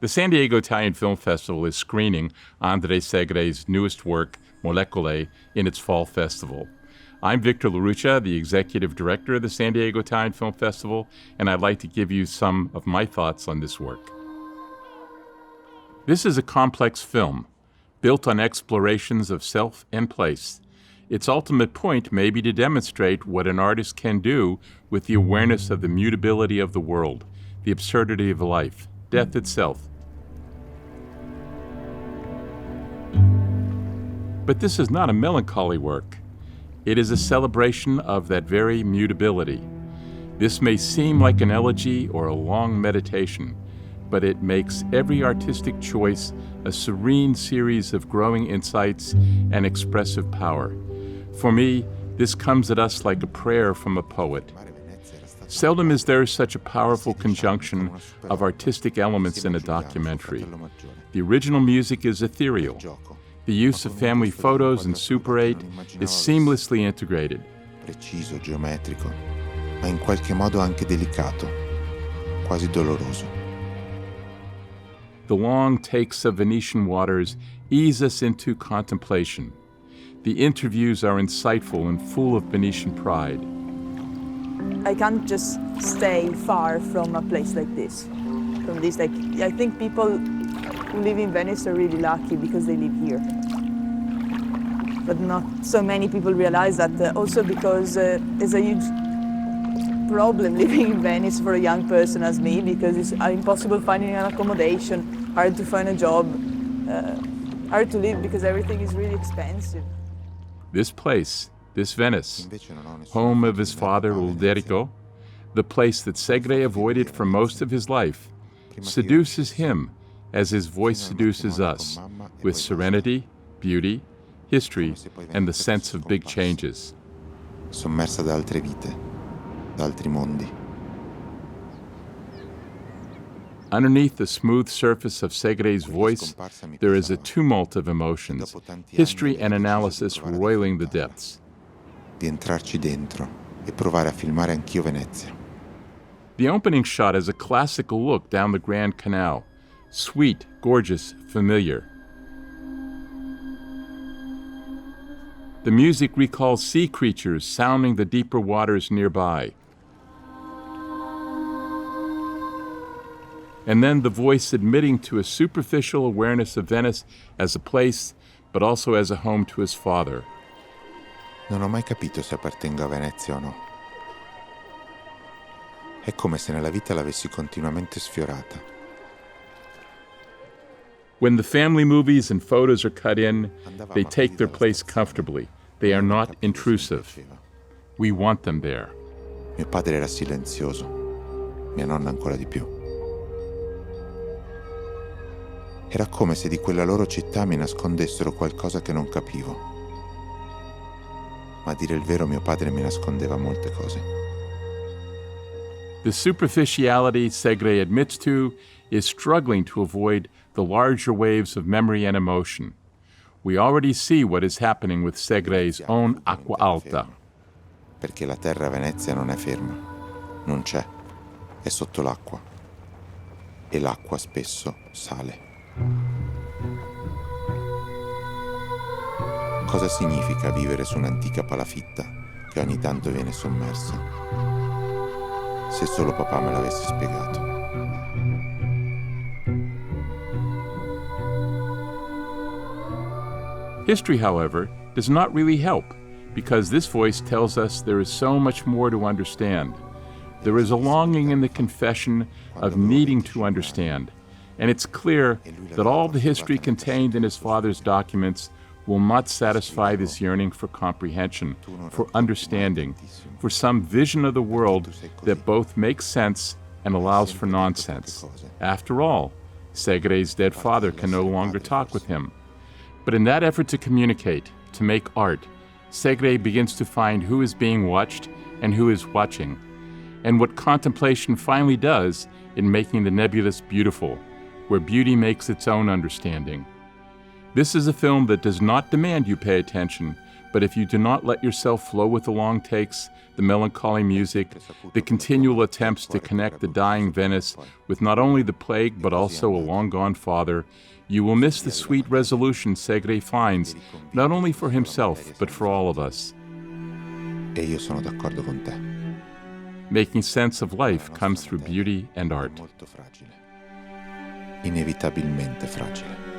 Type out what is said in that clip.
The San Diego Italian Film Festival is screening André Segre's newest work, Molecole, in its fall festival. I'm Victor Laruccia, the executive director of the San Diego Italian Film Festival, and I'd like to give you some of my thoughts on this work. This is a complex film, built on explorations of self and place. Its ultimate point may be to demonstrate what an artist can do with the awareness of the mutability of the world, the absurdity of life, death itself. But this is not a melancholy work. It is a celebration of that very mutability. This may seem like an elegy or a long meditation, but it makes every artistic choice a serene series of growing insights and expressive power. For me, this comes at us like a prayer from a poet. Seldom is there such a powerful conjunction of artistic elements in a documentary. The original music is ethereal. The use of family photos and Super 8 is seamlessly integrated. Preciso, geometrico, ma in qualche modo anche delicato, quasi doloroso. The long takes of Venetian waters ease us into contemplation. The interviews are insightful and full of Venetian pride. I can't just stay far from a place like this. I think people who live in Venice are really lucky because they live here. But not so many people realize that also because there's a huge problem living in Venice for a young person as me, because it's impossible finding an accommodation, hard to find a job, hard to live because everything is really expensive. This place, this Venice, home of his father Ulderico, the place that Segre avoided for most of his life, seduces him as his voice seduces us, with serenity, beauty, history, and the sense of big changes. Sommersa da altre vite, da altri mondi. Underneath the smooth surface of Segre's voice, there is a tumult of emotions, history and analysis roiling the depths. Di entrarci dentro e provare a filmare anch'io Venezia. The opening shot is a classical look down the Grand Canal. Sweet, gorgeous, familiar. The music recalls sea creatures sounding the deeper waters nearby. And then the voice admitting to a superficial awareness of Venice as a place, but also as a home to his father. Non ho mai capito se appartengo a Venezia o no. È come se nella vita l'avessi continuamente sfiorata. When the family movies and photos are cut in, they take their place comfortably. They are not intrusive. We want them there. Mio padre era silenzioso, mia nonna ancora di più. Era come se di quella loro città mi nascondessero qualcosa che non capivo. Ma a dire il vero, mio padre mi nascondeva molte cose. The superficiality Segre admits to is struggling to avoid the larger waves of memory and emotion. We already see what is happening with Segre's own Acqua Alta. Perché la terra a Venezia non è ferma, non c'è, è sotto l'acqua. E l'acqua spesso sale. Cosa significa vivere su un'antica palafitta che ogni tanto viene sommersa? Se solo papà me l'avesse spiegato. History, however, does not really help, because this voice tells us there is so much more to understand. There is a longing in the confession of needing to understand, and it's clear that all the history contained in his father's documents will not satisfy this yearning for comprehension, for understanding, for some vision of the world that both makes sense and allows for nonsense. After all, Segre's dead father can no longer talk with him. But in that effort to communicate, to make art, Segre begins to find who is being watched and who is watching, and what contemplation finally does in making the nebulous beautiful, where beauty makes its own understanding. This is a film that does not demand you pay attention, But if you do not let yourself flow with the long takes, the melancholy music, the continual attempts to connect the dying Venice with not only the plague but also a long-gone father, you will miss the sweet resolution Segre finds, not only for himself, but for all of us. E io sono d'accordo con te. Making sense of life comes through beauty and art. Molto fragile. Inevitabilmente fragile.